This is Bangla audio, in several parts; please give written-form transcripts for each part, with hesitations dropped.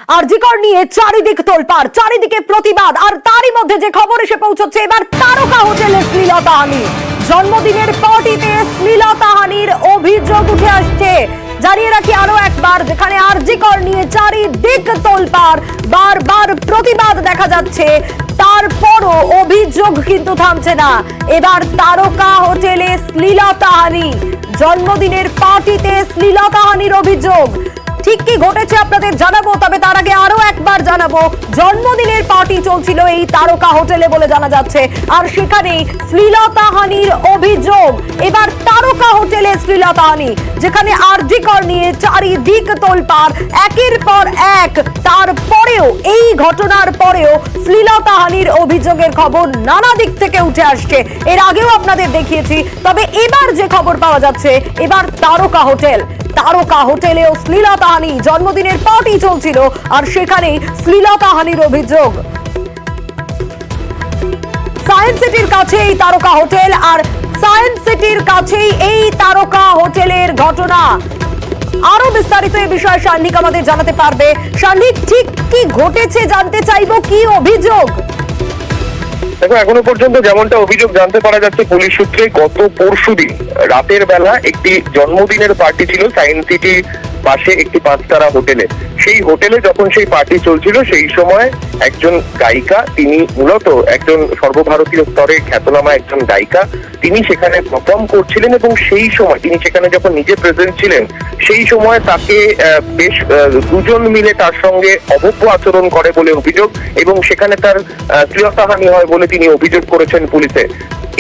আরজিকর নিয়ে চারিদিক তোলপাড়, চারিদিকে প্রতিবাদ, আর তারই মধ্যে যে খবর এসে পৌঁছচ্ছে এবার তারকা হোটেলে শ্লীলতাহানি। জন্মদিনের পার্টিতে শ্লীলতাহানির অভিযোগ উঠে আসছে। জানিয়ে রাখি আরো একবার, যেখানে আরজিকর নিয়ে চারিদিক তোলপাড়, বারবার প্রতিবাদ দেখা যাচ্ছে, তারপরও অভিযোগ কিন্তু থামছে না। এবার তারকা হোটেলে শ্লীলতাহানি, জন্মদিনের পার্টিতে শ্লীলতাহানির অভিযোগ। ঠিক কি ঘটেছে আপনাদের জানাবো, তবে তার আগে আরো একবার জানাবো, জন্মদিনের পার্টি চলছিল এই তারকা হোটেলে বলে জানা যাচ্ছে, আর সেখানেই শ্লীলতাহানির অভিযোগ। এবার তারকা হোটেলে শ্লীলতাহানি, যেখানে আরজিকর নিয়ে চারিদিক তোলপাড়, একের পর এক, তারপরেও এই ঘটনার পরেও শ্লীলতাহানির অভিযোগের খবর নানা দিক থেকে উঠে আসছে। এর আগেও আপনাদের দেখিয়েছি, তবে এবার যে খবর পাওয়া যাচ্ছে, এবার তারকা হোটেলেও শ্লীলতাহানি। জন্মদিনের পার্টি চলছিল আর সেখানেই শ্লীলতাহানির অভিযোগ। সায়েন্স সিটির কাছে এই তারকা হোটেল, আর সায়েন্স সিটির কাছেই এই তারকা হোটেলের ঘটনা। আরো বিস্তারিত এই বিষয়ে শান্ডিক আমাদের জানাতে পারবে। শান্ডিক, ঠিক কি ঘটেছে জানতে চাইবো, কি অভিযোগ? দেখো, এখনো পর্যন্ত যেমনটা অভিযোগ জানতে পারা যাচ্ছে পুলিশ সূত্রে, গত পরশুদিন রাতের বেলা একটি জন্মদিনের পার্টি ছিল সায়েন্স সিটির পাশে একটি 5 তারা হোটেলে। সেই হোটেলে যখন সেই পার্টি চলছিল, সেই সময় একজন গায়িকা, তিনি মূলত একজন সর্বভারতীয় স্তরে খ্যাতনামা একজন গায়িকা, তিনি সেখানে পারফর্ম করছিলেন এবং সেই সময় তিনি সেখানে যখন নিজে প্রেজেন্ট ছিলেন, সেই সময় তাকে বেশ দুজন মিলে তার সঙ্গে অভব্য আচরণ করে বলে অভিযোগ, এবং সেখানে তার শ্লীলতাহানি হয় বলে তিনি অভিযোগ করেছেন পুলিশে।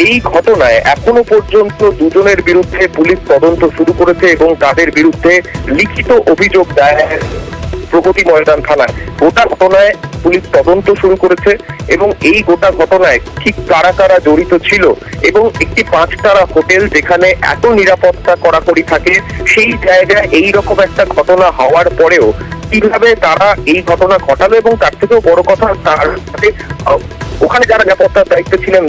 এই ঘটনায় এখনো পর্যন্ত দুজনের বিরুদ্ধে পুলিশ তদন্ত শুরু করেছে এবং তাদের বিরুদ্ধে লিখিত অভিযোগ দায়ের প্রগতি ময়দান থানায়। গোটা ঘটনায় পুলিশ তদন্ত শুরু করেছে এবং এই গোটা ঘটনায় ঠিক কারা কারা জড়িত ছিল, এবং একটি 5 তারা হোটেল যেখানে এত নিরাপত্তা কড়াকড়ি থাকে, সেই জায়গায় এই রকম একটা ঘটনা হওয়ার পরেও কিভাবে তারা এই ঘটনা ঘটালো, এবং তার থেকেও বড় কথা, তার সাথে ওখানে যারা নিরাপত্তার দায়িত্বে ছিলেন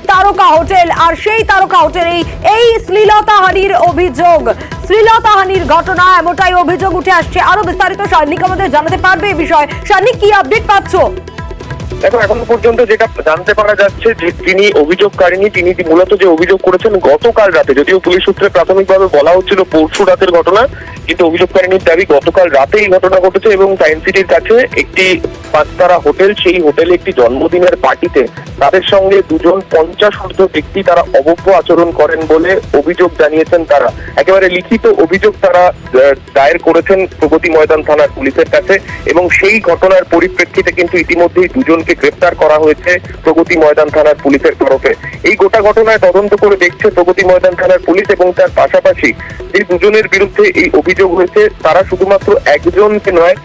তারকা হোটেল, আর সেই তারকা হোটেলে এই শ্লীলতাহানির অভিযোগ, শ্লীলতাহানির ঘটনা, এমনটাই অভিযোগ উঠে আসছে। আরো বিস্তারিত শান্ডিক আমাদের জানাতে পারবে এই বিষয়ে। শান্ডিক, কি আপডেট পাচ্ছ? দেখো, এখনো পর্যন্ত যেটা জানতে পারা যাচ্ছে যে যিনি অভিযোগকারিনী, তিনি মূলত যে অভিযোগ করেছেন গতকাল রাতে, যদিও পুলিশ সূত্রে প্রাথমিকভাবে বলা হচ্ছিল পরশু রাতের ঘটনা, কিন্তু অভিযোগকারিনীর দাবি গতকাল রাতে এই ঘটনা ঘটেছে এবং সায়েন্স সিটির কাছে একটি 5 তারা হোটেল, সেই হোটেলে একটি জন্মদিনের পার্টিতে তাদের সঙ্গে দুজন 50 ব্যক্তি তারা অভব্য আচরণ করেন বলে অভিযোগ জানিয়েছেন তারা। একেবারে লিখিত অভিযোগ তারা দায়ের করেছেন প্রগতি ময়দান থানার পুলিশের কাছে, এবং সেই ঘটনার পরিপ্রেক্ষিতে কিন্তু ইতিমধ্যেই দুজনকে গ্রেফতার করা হয়েছে প্রগতি ময়দান থানার পুলিশের তরফে। এই গোটা ঘটনায় তদন্ত করে দেখছে প্রগতি ময়দান থানার পুলিশ, এবং তার পাশাপাশি এই দুজনের বিরুদ্ধে এই অভিযোগ হয়েছে, তারা শুধুমাত্র একজনকে নয়,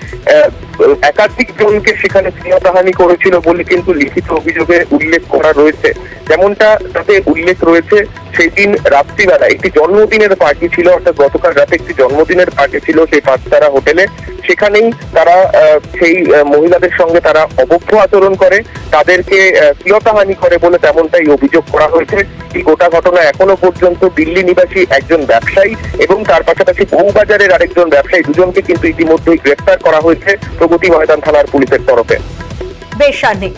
একাধিক জনকে সেখানে শ্লীলতাহানি করেছিল বলে কিন্তু লিখিত অভিযোগে উল্লেখ করা রয়েছে। যেমনটা তাতে উল্লেখ রয়েছে, সেই দিন রাত্রিবেলা একটি জন্মদিনের পার্টি ছিল, অর্থাৎ গতকাল রাতে একটি জন্মদিনের পার্টি ছিল সেই 5 তারা হোটেলে। সেখানেই তারা সেই মহিলাদের সঙ্গে তারা অভব্য আচরণ করে, তাদেরকে শ্লীলতাহানি করে বলে তেমনটাই অভিযোগ করা হয়েছে। এই গোটা ঘটনা এখনো পর্যন্ত দিল্লি নিবাসী একজন ব্যবসায়ী এবং তার পাশাপাশি বউবাজারের আরেকজন ব্যবসায়ী, দুজনকে কিন্তু ইতিমধ্যেই গ্রেফতার করা হয়েছে প্রগতি ময়দান থানার পুলিশের তরফে। বেশ শান্ডিক।